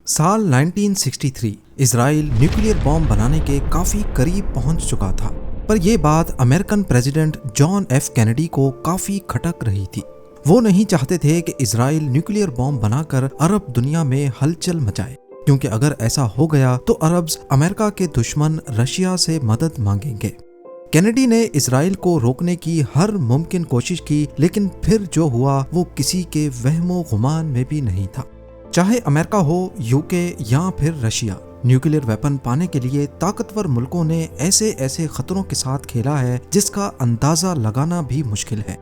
साल 1963 Israel nuclear bomb बनाने के काफी करीब पहुंच चुका था, पर यह बात American president John F Kennedy को काफी खटक रही थी। वो नहीं चाहते थे कि इजराइल न्यूक्लियर बॉम्ब बनाकर अरब दुनिया में हलचल मचाए, क्योंकि अगर ऐसा हो गया तो अरब्स अमेरिका के दुश्मन रशिया से मदद मांगेंगे। कैनेडी ने इजराइल को रोकने की हर मुमकिन कोशिश की, लेकिन फिर जो हुआ वो किसी के वहमो गुमान में भी नहीं था। चाहे अमेरिका हो, यूके या फिर रशिया, न्यूक्लियर वेपन पाने के लिए ताकतवर मुल्कों ने ऐसे ऐसे खतरों के साथ खेला है जिसका अंदाजा लगाना भी मुश्किल है।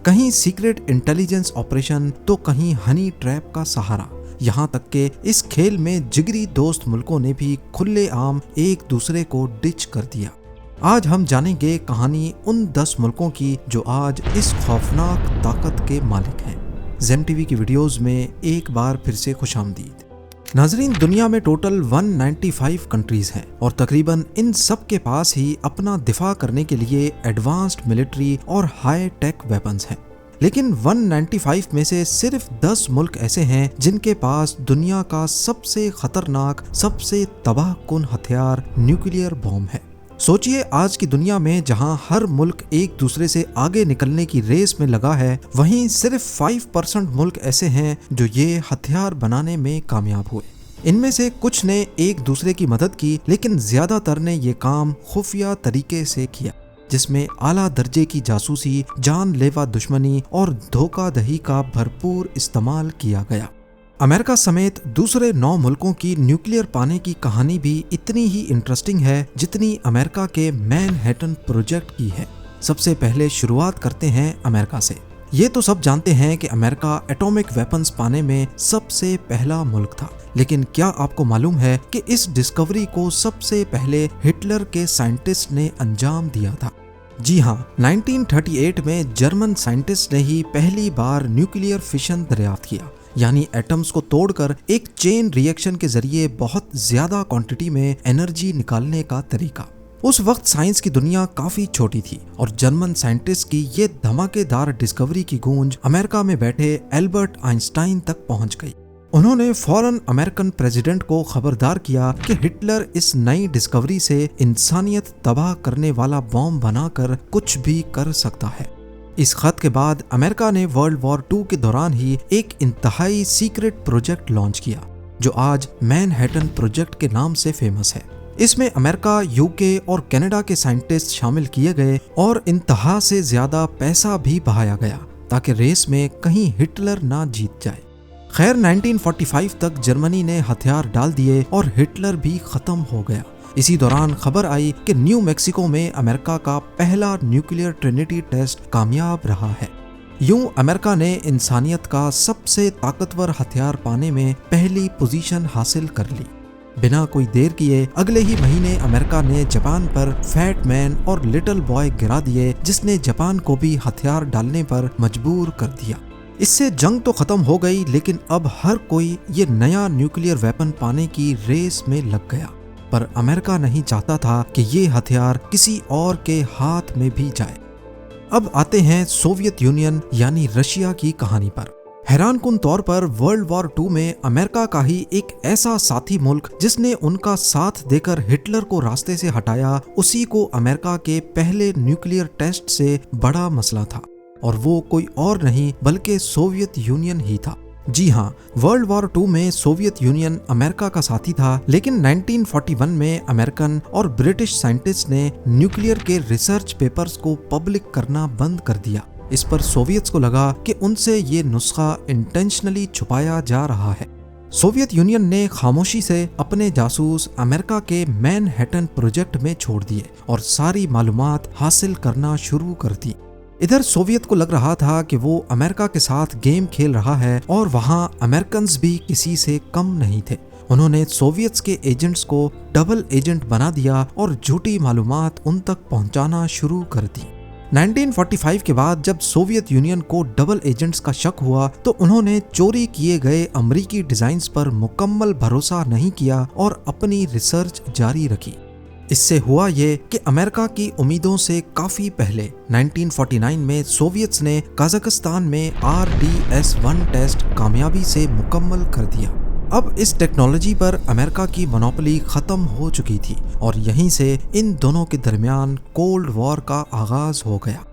कहीं सीक्रेट इंटेलिजेंस ऑपरेशन तो कहीं हनी ट्रैप का सहारा। यहाँ तक के इस खेल में जिगरी दोस्त मुल्कों ने भी खुलेआम एक दूसरे को डिच कर दिया। आज हम जानेंगे कहानी उन 10 मुल्कों की जो आज इस खौफनाक ताकत के मालिक हैं। ज़ेम टीवी की वीडियोस में एक बार फिर से खुशामदीद। नाजरीन, दुनिया में टोटल 195 कंट्रीज हैं और तकरीबन इन सब के पास ही अपना दिफा करने के लिए एडवांस्ड मिलिट्री और हाई टेक वेपन्स हैं। लेकिन 195 में से सिर्फ 10 मुल्क ऐसे हैं जिनके पास दुनिया का सबसे खतरनाक, सबसे तबाहकुन हथियार न्यूक्लियर बॉम्ब है। सोचिए, आज की दुनिया में जहां हर मुल्क एक दूसरे से आगे निकलने की रेस में लगा है, वहीं सिर्फ 5% मुल्क ऐसे हैं जो ये हथियार बनाने में कामयाब हुए। इनमें से कुछ ने एक दूसरे की मदद की, लेकिन ज्यादातर ने ये काम खुफिया तरीके से किया, जिसमें आला दर्जे की जासूसी, जानलेवा दुश्मनी और धोखाधड़ी का भरपूर इस्तेमाल किया गया। अमेरिका समेत दूसरे 9 मुल्कों की न्यूक्लियर पाने की कहानी भी इतनी ही इंटरेस्टिंग है जितनी अमेरिका के मैनहट्टन प्रोजेक्ट की है। सबसे पहले शुरुआत करते हैं अमेरिका से। ये तो सब जानते हैं कि अमेरिका एटॉमिक वेपन्स पाने में सबसे पहला मुल्क था, लेकिन क्या आपको मालूम है कि इस डिस्कवरी को सबसे पहले हिटलर के साइंटिस्ट ने अंजाम दिया था? जी हाँ, 1938 में जर्मन साइंटिस्ट ने ही पहली बार न्यूक्लियर फिशन दरियाफ्त किया, यानी एटम्स को तोड़कर एक चेन रिएक्शन के जरिए बहुत ज्यादा क्वांटिटी में एनर्जी निकालने का तरीका। उस वक्त साइंस की दुनिया काफी छोटी थी और जर्मन साइंटिस्ट की ये धमाकेदार डिस्कवरी की गूंज अमेरिका में बैठे एल्बर्ट आइंस्टाइन तक पहुंच गई। उन्होंने फौरन अमेरिकन प्रेसिडेंट को खबरदार किया कि हिटलर इस नई डिस्कवरी से इंसानियत तबाह करने वाला बॉम्ब बनाकर कुछ भी कर सकता है। इस खत के बाद अमेरिका ने वर्ल्ड वॉर 2 के दौरान ही एक इंतहाई सीक्रेट प्रोजेक्ट लॉन्च किया, जो आज मैनहट्टन प्रोजेक्ट के नाम से फेमस है। इसमें अमेरिका, यूके और कनाडा के साइंटिस्ट शामिल किए गए और इंतहा से ज्यादा पैसा भी बहाया गया ताकि रेस में कहीं हिटलर ना जीत जाए। खैर, 1945 तक जर्मनी ने हथियार डाल दिए और हिटलर भी खत्म हो गया। इसी दौरान खबर आई कि न्यू मैक्सिको में अमेरिका का पहला न्यूक्लियर ट्रिनिटी टेस्ट कामयाब रहा है। यूं अमेरिका ने इंसानियत का सबसे ताकतवर हथियार पाने में पहली पोजीशन हासिल कर ली। बिना कोई देर किए अगले ही महीने अमेरिका ने जापान पर फैट मैन और लिटिल बॉय गिरा दिए, जिसने जापान को भी हथियार डालने पर मजबूर कर दिया। इससे जंग तो खत्म हो गई, लेकिन अब हर कोई ये नया न्यूक्लियर वेपन पाने की रेस में लग गया। पर अमेरिका नहीं चाहता था कि ये हथियार किसी और के हाथ में भी जाए। अब आते हैं सोवियत यूनियन यानी रशिया की कहानी पर। हैरानकुन तौर पर वर्ल्ड वॉर 2 में अमेरिका का ही एक ऐसा साथी मुल्क जिसने उनका साथ देकर हिटलर को रास्ते से हटाया, उसी को अमेरिका के पहले न्यूक्लियर टेस्ट से बड़ा मसला था, और वो कोई और नहीं बल्कि सोवियत यूनियन ही था। जी हाँ, वर्ल्ड वॉर 2 में सोवियत यूनियन अमेरिका का साथी था, लेकिन 1941 में अमेरिकन और ब्रिटिश साइंटिस्ट ने न्यूक्लियर के रिसर्च पेपर्स को पब्लिक करना बंद कर दिया। इस पर सोवियत्स को लगा कि उनसे ये नुस्खा इंटेंशनली छुपाया जा रहा है। सोवियत यूनियन ने खामोशी से अपने जासूस अमेरिका के मैनहट्टन प्रोजेक्ट में छोड़ दिए और सारी मालूमात हासिल करना शुरू कर दी। इधर सोवियत को लग रहा था कि वो अमेरिका के साथ गेम खेल रहा है और वहाँ अमेरिकन्स भी किसी से कम नहीं थे। उन्होंने सोवियत्स के एजेंट्स को डबल एजेंट बना दिया और झूठी मालूमात उन तक पहुँचाना शुरू कर दी। 1945 के बाद जब सोवियत यूनियन को डबल एजेंट्स का शक हुआ तो उन्होंने चोरी किए गए अमेरिकी डिजाइन्स पर मुकम्मल भरोसा नहीं किया और अपनी रिसर्च जारी रखी। इससे हुआ ये कि अमेरिका की उम्मीदों से काफी पहले 1949 में सोवियत्स ने कजाकिस्तान में RDS-1 टेस्ट कामयाबी से मुकम्मल कर दिया। अब इस टेक्नोलॉजी पर अमेरिका की मोनोपोली खत्म हो चुकी थी और यहीं से इन दोनों के दरमियान कोल्ड वॉर का आगाज हो गया।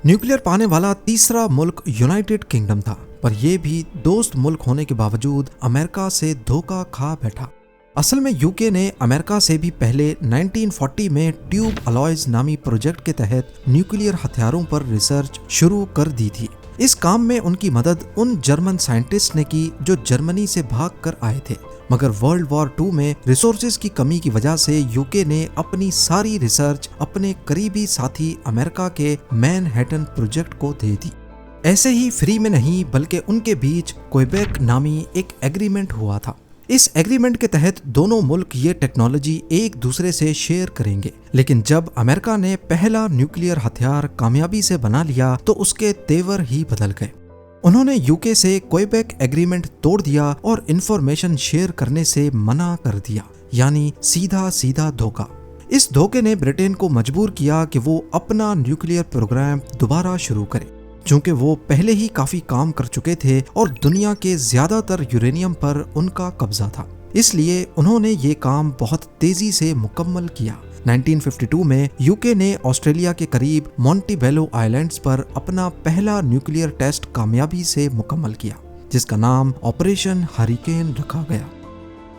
न्यूक्लियर पाने वाला तीसरा मुल्क यूनाइटेड किंगडम था, पर यह भी दोस्त मुल्क होने के बावजूद अमेरिका से धोखा खा बैठा। असल में यूके ने अमेरिका से भी पहले 1940 में ट्यूब अलॉयज नामी प्रोजेक्ट के तहत न्यूक्लियर हथियारों पर रिसर्च शुरू कर दी थी। इस काम में उनकी मदद उन जर्मन साइंटिस्ट ने की जो जर्मनी से भाग कर आए थे, मगर वर्ल्ड वॉर 2 में रिसोर्सेज की कमी की वजह से यूके ने अपनी सारी रिसर्च अपने करीबी साथी अमेरिका के मैनहट्टन प्रोजेक्ट को दे दी। ऐसे ही फ्री में नहीं बल्कि उनके बीच क्वेबेक नामी एक एग्रीमेंट हुआ था। इस एग्रीमेंट के तहत दोनों मुल्क ये टेक्नोलॉजी एक दूसरे से शेयर करेंगे, लेकिन जब अमेरिका ने पहला न्यूक्लियर हथियार कामयाबी से बना लिया तो उसके तेवर ही बदल गए। उन्होंने यूके से क्वेबेक एग्रीमेंट तोड़ दिया और इंफॉर्मेशन शेयर करने से मना कर दिया, यानी सीधा सीधा धोखा। इस धोखे ने ब्रिटेन को मजबूर किया कि वो अपना न्यूक्लियर प्रोग्राम दोबारा शुरू करे, चूंकि वो पहले ही काफी काम कर चुके थे और दुनिया के ज्यादातर यूरेनियम पर उनका कब्जा था। इसलिए उन्होंने ये काम बहुत तेजी से मुकम्मल किया। 1952 में यूके ने ऑस्ट्रेलिया के करीब मॉन्टेबेलो आइलैंड्स पर अपना पहला न्यूक्लियर टेस्ट कामयाबी से मुकम्मल किया, जिसका नाम ऑपरेशन हरिकेन रखा गया।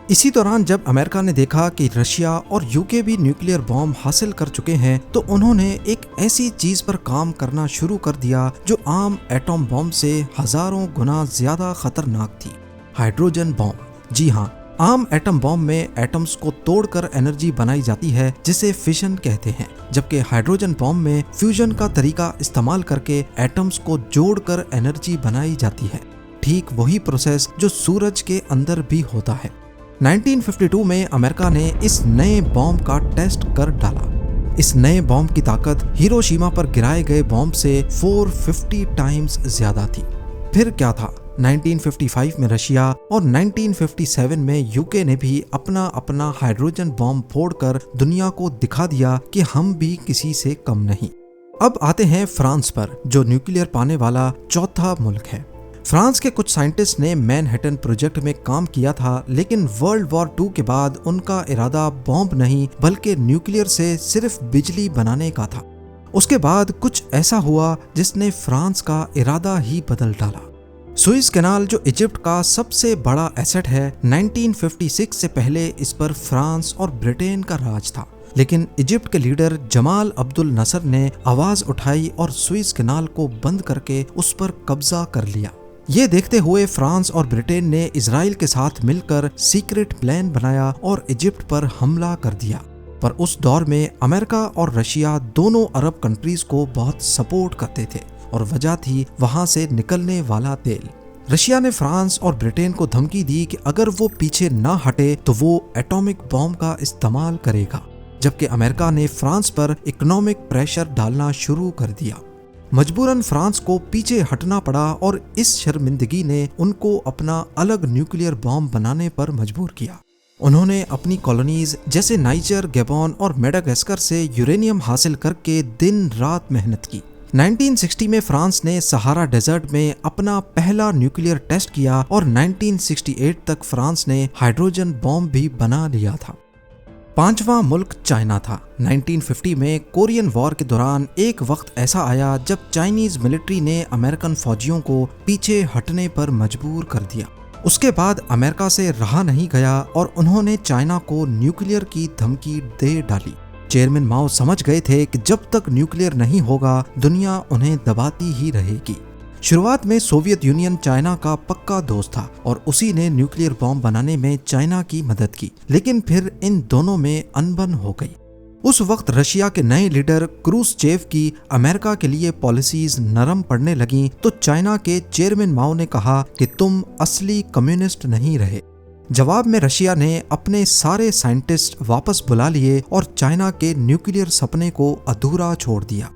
इसी दौरान जब अमेरिका ने देखा कि रशिया और यूके भी न्यूक्लियर बॉम्ब हासिल कर चुके हैं, तो उन्होंने एक ऐसी चीज पर काम करना शुरू कर दिया जो आम एटम बॉम्ब से हजारों गुना ज्यादा खतरनाक थी, हाइड्रोजन बॉम्ब। जी हाँ, आम एटम बॉम्ब में एटम्स को तोड़कर एनर्जी बनाई जाती है जिसे फिशन कहते हैं, जबकि हाइड्रोजन बॉम्ब में फ्यूजन का तरीका इस्तेमाल करके एटम्स को जोड़कर एनर्जी बनाई जाती है। ठीक वही प्रोसेस जो सूरज के अंदर भी होता है। 1952 में अमेरिका ने इस नए बॉम्ब का टेस्ट कर डाला। इस नए बॉम्ब की ताकत हिरोशिमा पर गिराए गए बॉम्ब से 450 टाइम्स ज्यादा थी। फिर क्या था, 1955 में रशिया और 1957 में यूके ने भी अपना अपना हाइड्रोजन बॉम्ब फोड़कर दुनिया को दिखा दिया कि हम भी किसी से कम नहीं। अब आते हैं फ्रांस पर, जो न्यूक्लियर पाने वाला चौथा मुल्क है। फ्रांस के कुछ साइंटिस्ट ने मैनहट्टन प्रोजेक्ट में काम किया था, लेकिन वर्ल्ड वॉर 2 के बाद उनका इरादा बॉम्ब नहीं बल्कि न्यूक्लियर से सिर्फ बिजली बनाने का था। उसके बाद कुछ ऐसा हुआ जिसने फ्रांस का इरादा ही बदल डाला। सुएज कैनाल, जो इजिप्ट का सबसे बड़ा एसेट है, 1956 से पहले इस पर फ्रांस और ब्रिटेन का राज था, लेकिन इजिप्ट के लीडर जमाल अब्दुल नसर ने आवाज उठाई और सुएज कैनाल को बंद करके उस पर कब्जा कर लिया। ये देखते हुए फ्रांस और ब्रिटेन ने इजराइल के साथ मिलकर सीक्रेट प्लान बनाया और इजिप्ट पर हमला कर दिया। पर उस दौर में अमेरिका और रशिया दोनों अरब कंट्रीज को बहुत सपोर्ट करते थे और वजह थी वहां से निकलने वाला तेल। रशिया ने फ्रांस और ब्रिटेन को धमकी दी कि अगर वो पीछे ना हटे तो वो एटॉमिक बॉम्ब का इस्तेमाल करेगा, जबकि अमेरिका ने फ्रांस पर इकोनॉमिक प्रेशर डालना शुरू कर दिया। मजबूरन फ्रांस को पीछे हटना पड़ा और इस शर्मिंदगी ने उनको अपना अलग न्यूक्लियर बॉम्ब बनाने पर मजबूर किया। उन्होंने अपनी कॉलोनीज जैसे नाइजर, गैबोन और मेडागास्कर से यूरेनियम हासिल करके दिन रात मेहनत की। 1960 में फ्रांस ने सहारा डेजर्ट में अपना पहला न्यूक्लियर टेस्ट किया और 1968 तक फ्रांस ने हाइड्रोजन बॉम्ब भी बना लिया था। पांचवा मुल्क चाइना था। 1950 में कोरियन वॉर के दौरान एक वक्त ऐसा आया जब चाइनीज मिलिट्री ने अमेरिकन फौजियों को पीछे हटने पर मजबूर कर दिया। उसके बाद अमेरिका से रहा नहीं गया और उन्होंने चाइना को न्यूक्लियर की धमकी दे डाली। चेयरमैन माओ समझ गए थे कि जब तक न्यूक्लियर नहीं होगा दुनिया उन्हें दबाती ही रहेगी। शुरुआत में सोवियत यूनियन चाइना का पक्का दोस्त था और उसी ने न्यूक्लियर बॉम्ब बनाने में चाइना की मदद की, लेकिन फिर इन दोनों में अनबन हो गई। उस वक्त रशिया के नए लीडर क्रूश्चेव की अमेरिका के लिए पॉलिसीज नरम पड़ने लगीं, तो चाइना के चेयरमैन माओ ने कहा कि तुम असली कम्युनिस्ट नहीं रहे। जवाब में रशिया ने अपने सारे साइंटिस्ट वापस बुला लिए और चाइना के न्यूक्लियर सपने को अधूरा छोड़ दिया।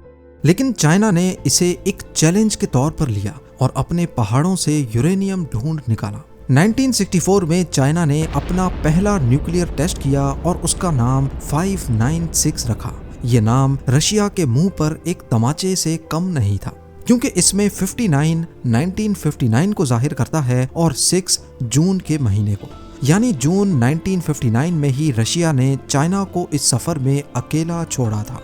लेकिन चाइना ने इसे एक चैलेंज के तौर पर लिया और अपने पहाड़ों से यूरेनियम ढूंढ निकाला। 1964 में चाइना ने अपना पहला न्यूक्लियर टेस्ट किया और उसका नाम 596 रखा। ये नाम रशिया के मुंह पर एक तमाचे से कम नहीं था। क्योंकि इसमें 59 1959 को जाहिर करता है और 6 जून के महीने को, यानी जून 1959 में ही रशिया ने चाइना को इस सफर में अकेला छोड़ा था।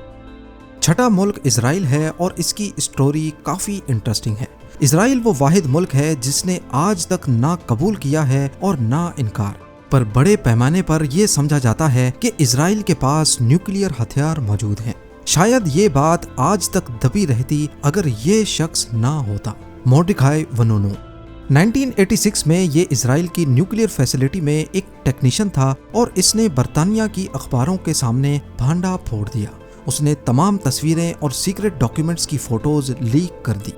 छठा मुल्क इजराइल है और इसकी स्टोरी काफी इंटरेस्टिंग है। इजराइल वो वाहिद मुल्क है जिसने आज तक ना कबूल किया है और ना इनकार, पर बड़े पैमाने पर यह समझा जाता है कि इजराइल के पास न्यूक्लियर हथियार मौजूद हैं। शायद ये बात आज तक दबी रहती अगर ये शख्स ना होता, मोर्डकाई वनुनू। 1986 में ये इजराइल की न्यूक्लियर फैसिलिटी में एक टेक्नीशियन था और इसने बरतानिया की अखबारों के सामने भांडा फोड़ दिया। उसने तमाम तस्वीरें और सीक्रेट डॉक्यूमेंट्स की फोटोज लीक कर दी।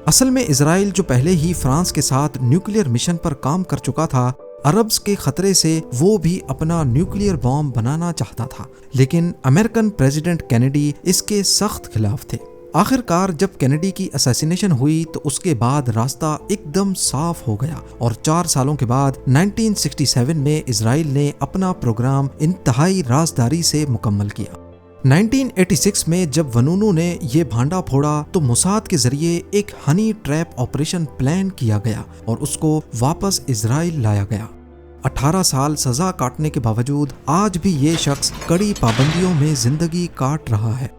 असल में इजराइल जो पहले ही फ्रांस के साथ न्यूक्लियर मिशन पर काम कर चुका था, अरब्स के खतरे से वो भी अपना न्यूक्लियर बॉम्ब बनाना चाहता था, लेकिन अमेरिकन प्रेसिडेंट केनेडी इसके सख्त खिलाफ थे। आखिरकार जब केनेडी की असैसिनेशन हुई तो उसके बाद रास्ता एकदम साफ हो गया और 4 सालों के बाद 1967 में इजराइल ने अपना प्रोग्राम इंतहाई राजदारी से मुकम्मल किया। 1986 में जब वनूनू ने ये भांडा फोड़ा तो मोसाद के जरिए एक हनी ट्रैप ऑपरेशन प्लान किया गया और उसको वापस इजराइल लाया गया। 18 साल सजा काटने के बावजूद आज भी ये शख्स कड़ी पाबंदियों में जिंदगी काट रहा है।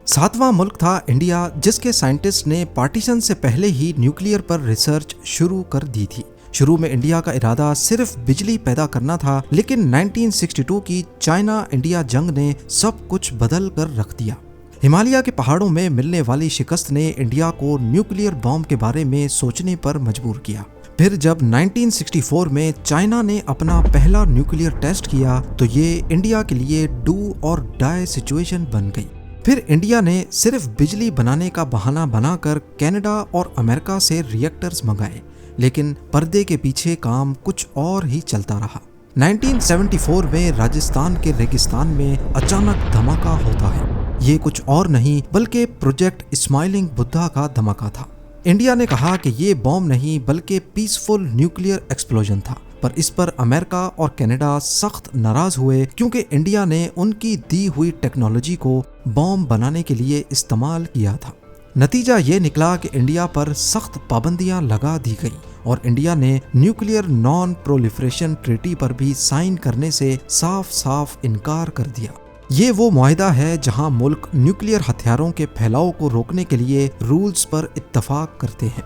7वां मुल्क था इंडिया, जिसके साइंटिस्ट ने पार्टीशन से पहले ही न्यूक्लियर पर रिसर्च शुरू कर दी थी। शुरू में इंडिया का इरादा सिर्फ बिजली पैदा करना था, लेकिन 1962 की चाइना इंडिया जंग ने सब कुछ बदल कर रख दिया। हिमालय के पहाड़ों में मिलने वाली शिकस्त ने इंडिया को न्यूक्लियर बॉम्ब के बारे में सोचने पर मजबूर किया। फिर जब 1964 में चाइना ने अपना पहला न्यूक्लियर टेस्ट किया तो ये इंडिया के लिए डू और डाई सिचुएशन बन गई। फिर इंडिया ने सिर्फ बिजली बनाने का बहाना बनाकर कनाडा और अमेरिका से रिएक्टर्स मंगाए, लेकिन पर्दे के पीछे काम कुछ और ही चलता रहा। 1974 में राजस्थान के रेगिस्तान में अचानक धमाका होता है। ये कुछ और नहीं बल्कि प्रोजेक्ट स्माइलिंग बुद्धा का धमाका था। इंडिया ने कहा कि ये बॉम्ब नहीं बल्कि पीसफुल न्यूक्लियर एक्सप्लोजन था, पर इस पर अमेरिका और कनाडा सख्त नाराज हुए क्योंकि इंडिया ने उनकी दी हुई टेक्नोलॉजी को बॉम्ब बनाने के लिए इस्तेमाल किया था। नतीजा ये निकला कि इंडिया पर सख्त पाबंदियां लगा दी गई और इंडिया ने न्यूक्लियर नॉन प्रोलिफरेशन ट्रीटी पर भी साइन करने से साफ साफ इनकार कर दिया। ये वो मुआहिदा है जहां मुल्क न्यूक्लियर हथियारों के फैलाव को रोकने के लिए रूल्स पर इत्तफाक करते हैं।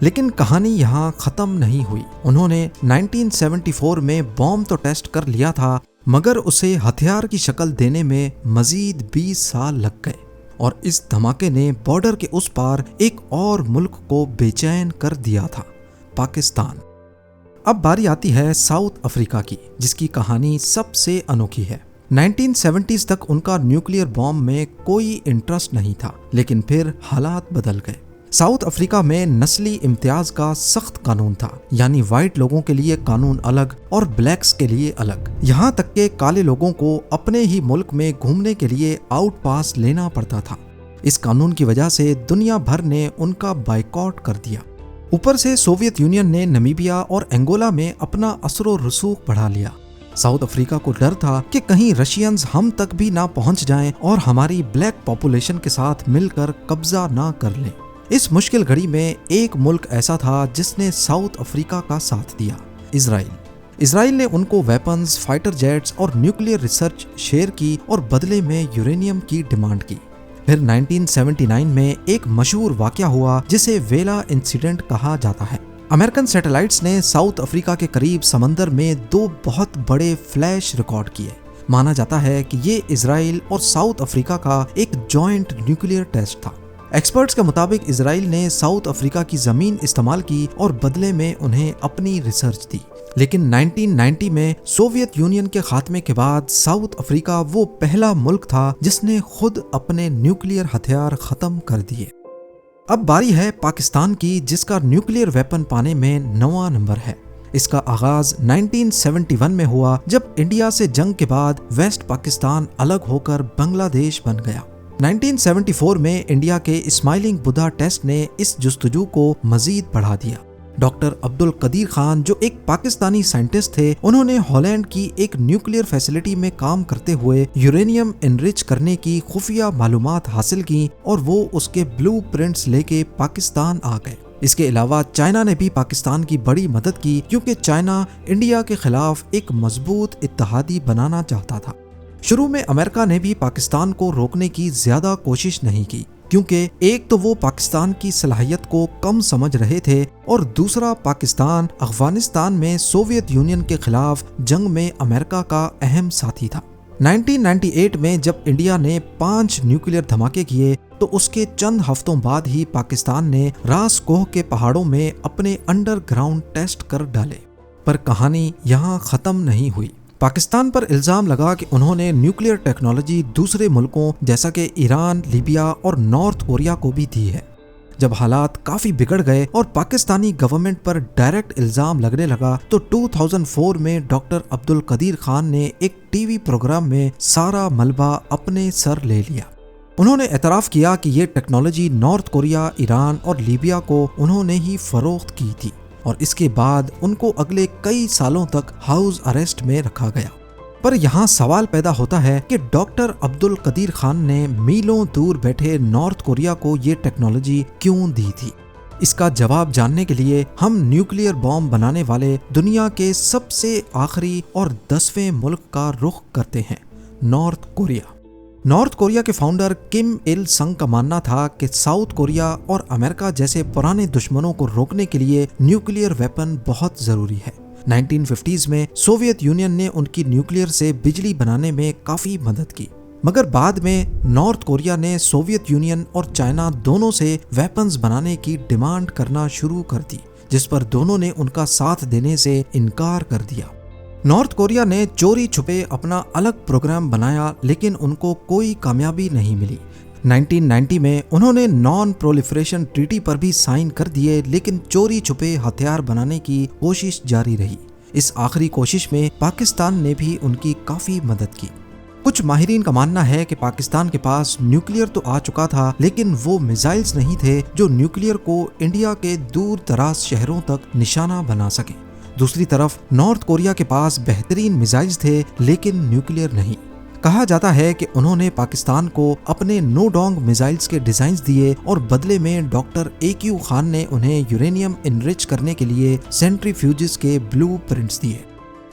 लेकिन कहानी यहाँ खत्म नहीं हुई। उन्होंने 1974 में बॉम्ब तो टेस्ट कर लिया था, मगर उसे हथियार की शक्ल देने में मजीद 20 साल लग गए और इस धमाके ने बॉर्डर के उस पार एक और मुल्क को बेचैन कर दिया था, पाकिस्तान। अब बारी आती है साउथ अफ्रीका की, जिसकी कहानी सबसे अनोखी है। 1970s तक उनका न्यूक्लियर बॉम्ब में कोई इंटरेस्ट नहीं था, लेकिन फिर हालात बदल गए। साउथ अफ्रीका में नस्ली इम्तियाज का सख्त कानून था, यानी वाइट लोगों के लिए कानून अलग और ब्लैक्स के लिए अलग। यहाँ तक के काले लोगों को अपने ही मुल्क में घूमने के लिए आउट पास लेना पड़ता था। इस कानून की वजह से दुनिया भर ने उनका बाइकॉट कर दिया। ऊपर से सोवियत यूनियन ने नमीबिया और अंगोला में अपना असरो रसूख बढ़ा लिया। साउथ अफ्रीका को डर था कि कहीं रशियंस हम तक भी ना पहुंच जाएं और हमारी ब्लैक पॉपुलेशन के साथ मिलकर कब्जा ना कर लें। इस मुश्किल घड़ी में एक मुल्क ऐसा था जिसने साउथ अफ्रीका का साथ दिया, इजराइल। इजराइल ने उनको वेपन्स, फाइटर जेट्स और न्यूक्लियर रिसर्च शेयर की और बदले में यूरेनियम की डिमांड की। फिर 1979 में एक मशहूर वाकया हुआ जिसे वेला इंसिडेंट कहा जाता है। अमेरिकन सैटेलाइट्स ने साउथ अफ्रीका के करीब समंदर में 2 बहुत बड़े फ्लैश रिकॉर्ड किए। माना जाता है कि ये इजराइल और साउथ अफ्रीका का एक जॉइंट न्यूक्लियर टेस्ट था। एक्सपर्ट्स के मुताबिक इजराइल ने साउथ अफ्रीका की जमीन इस्तेमाल की और बदले में उन्हें अपनी रिसर्च दी। लेकिन 1990 में सोवियत यूनियन के खात्मे के बाद साउथ अफ्रीका वो पहला मुल्क था जिसने खुद अपने न्यूक्लियर हथियार खत्म कर दिए। अब बारी है पाकिस्तान की, जिसका न्यूक्लियर वेपन पाने में 9वां नंबर है। इसका आगाज 1971 में हुआ जब इंडिया से जंग के बाद वेस्ट पाकिस्तान अलग होकर बांग्लादेश बन गया। 1974 में इंडिया के स्माइलिंग बुद्धा टेस्ट ने इस जुस्तजू को मजीद बढ़ा दिया। डॉक्टर अब्दुल कदीर खान, जो एक पाकिस्तानी साइंटिस्ट थे, उन्होंने हॉलैंड की एक न्यूक्लियर फैसिलिटी में काम करते हुए यूरेनियम एनरिच करने की खुफिया मालूमात हासिल की और वो उसके ब्लूप्रिंट्स लेके पाकिस्तान आ गए। इसके अलावा चाइना ने भी पाकिस्तान की बड़ी मदद की, क्योंकि चाइना इंडिया के खिलाफ एक मजबूत इत्तेहादी बनाना चाहता था। शुरू में अमेरिका ने भी पाकिस्तान को रोकने की ज्यादा कोशिश नहीं की, क्योंकि एक तो वो पाकिस्तान की सलाहियत को कम समझ रहे थे और दूसरा पाकिस्तान अफगानिस्तान में सोवियत यूनियन के खिलाफ जंग में अमेरिका का अहम साथी था। 1998 में जब इंडिया ने 5 न्यूक्लियर धमाके किए तो उसके चंद हफ्तों बाद ही पाकिस्तान ने रास कोह के पहाड़ों में अपने अंडरग्राउंड टेस्ट कर डाले। पर कहानी यहाँ खत्म नहीं हुई। पाकिस्तान पर इल्जाम लगा कि उन्होंने न्यूक्लियर टेक्नोलॉजी दूसरे मुल्कों जैसा कि ईरान, लीबिया और नॉर्थ कोरिया को भी दी है। जब हालात काफी बिगड़ गए और पाकिस्तानी गवर्नमेंट पर डायरेक्ट इल्जाम लगने लगा तो 2004 में डॉक्टर अब्दुल कदीर खान ने एक टीवी प्रोग्राम में सारा मलबा अपने सर ले लिया। उन्होंने एतराफ़ किया कि ये टेक्नोलॉजी नॉर्थ कोरिया, ईरान और लीबिया को उन्होंने ही फरोख्त की थी और इसके बाद उनको अगले कई सालों तक हाउस अरेस्ट में रखा गया। पर यहाँ सवाल पैदा होता है कि डॉक्टर अब्दुल कदीर खान ने मीलों दूर बैठे नॉर्थ कोरिया को ये टेक्नोलॉजी क्यों दी थी। इसका जवाब जानने के लिए हम न्यूक्लियर बॉम्ब बनाने वाले दुनिया के सबसे आखिरी और 10वें मुल्क का रुख करते हैं, नॉर्थ कोरिया। नॉर्थ कोरिया के फाउंडर किम इल संग का मानना था कि साउथ कोरिया और अमेरिका जैसे पुराने दुश्मनों को रोकने के लिए न्यूक्लियर वेपन बहुत जरूरी है। 1950s में सोवियत यूनियन ने उनकी न्यूक्लियर से बिजली बनाने में काफी मदद की, मगर बाद में नॉर्थ कोरिया ने सोवियत यूनियन और चाइना दोनों से वेपन्स बनाने की डिमांड करना शुरू कर दी, जिस पर दोनों ने उनका साथ देने से इनकार कर दिया। नॉर्थ कोरिया ने चोरी छुपे अपना अलग प्रोग्राम बनाया, लेकिन उनको कोई कामयाबी नहीं मिली। 1990 में उन्होंने नॉन प्रोलिफरेशन ट्रीटी पर भी साइन कर दिए, लेकिन चोरी छुपे हथियार बनाने की कोशिश जारी रही। इस आखिरी कोशिश में पाकिस्तान ने भी उनकी काफी मदद की। कुछ माहिरीन का मानना है कि पाकिस्तान के पास न्यूक्लियर तो आ चुका था, लेकिन वो मिसाइल्स नहीं थे जो न्यूक्लियर को इंडिया के दूर दराज शहरों तक निशाना बना सके। दूसरी तरफ नॉर्थ कोरिया के पास बेहतरीन मिसाइल्स थे, लेकिन न्यूक्लियर नहीं। कहा जाता है कि उन्होंने पाकिस्तान को अपने नोडोंग मिसाइल्स के डिजाइन्स दिए और बदले में डॉक्टर AQ खान ने उन्हें यूरेनियम एनरिच करने के लिए सेंट्रीफ्यूजेस के ब्लूप्रिंट्स दिए।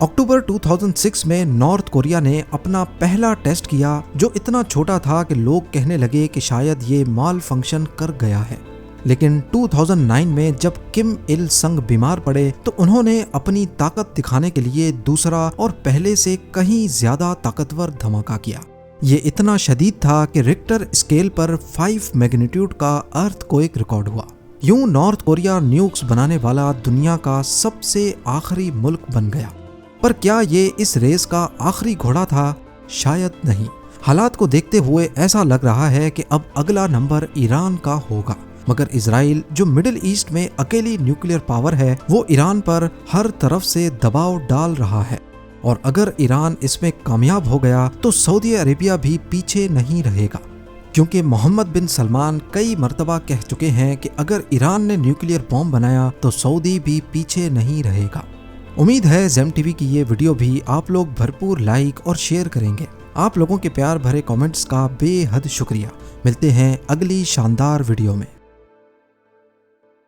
अक्टूबर 2006 में नॉर्थ कोरिया ने अपना पहला टेस्ट किया, जो इतना छोटा था कि लोग कहने लगे कि शायद ये माल फंक्शन कर गया है। लेकिन 2009 में जब किम इल संग बीमार पड़े तो उन्होंने अपनी ताकत दिखाने के लिए दूसरा और पहले से कहीं ज्यादा ताकतवर धमाका किया। ये इतना शदीद था कि रिक्टर स्केल पर 5 मैग्नीट्यूड का अर्थक्वेक रिकॉर्ड हुआ। यूं नॉर्थ कोरिया न्यूक्स बनाने वाला दुनिया का सबसे आखिरी मुल्क बन गया। पर क्या ये इस रेस का आखिरी घोड़ा था? शायद नहीं। हालात को देखते हुए ऐसा लग रहा है कि अब अगला नंबर ईरान का होगा, मगर इजराइल, जो मिडिल ईस्ट में अकेली न्यूक्लियर पावर है, वो ईरान पर हर तरफ से दबाव डाल रहा है और अगर ईरान इसमें कामयाब हो गया तो सऊदी अरेबिया भी पीछे नहीं रहेगा, क्योंकि मोहम्मद बिन सलमान कई मर्तबा कह चुके हैं कि अगर ईरान ने न्यूक्लियर बॉम्ब बनाया तो सऊदी भी पीछे नहीं रहेगा। उम्मीद है ज़ेम टीवी की ये वीडियो भी आप लोग भरपूर लाइक और शेयर करेंगे। आप लोगों के प्यार भरे कमेंट्स का बेहद शुक्रिया। मिलते हैं अगली शानदार वीडियो में।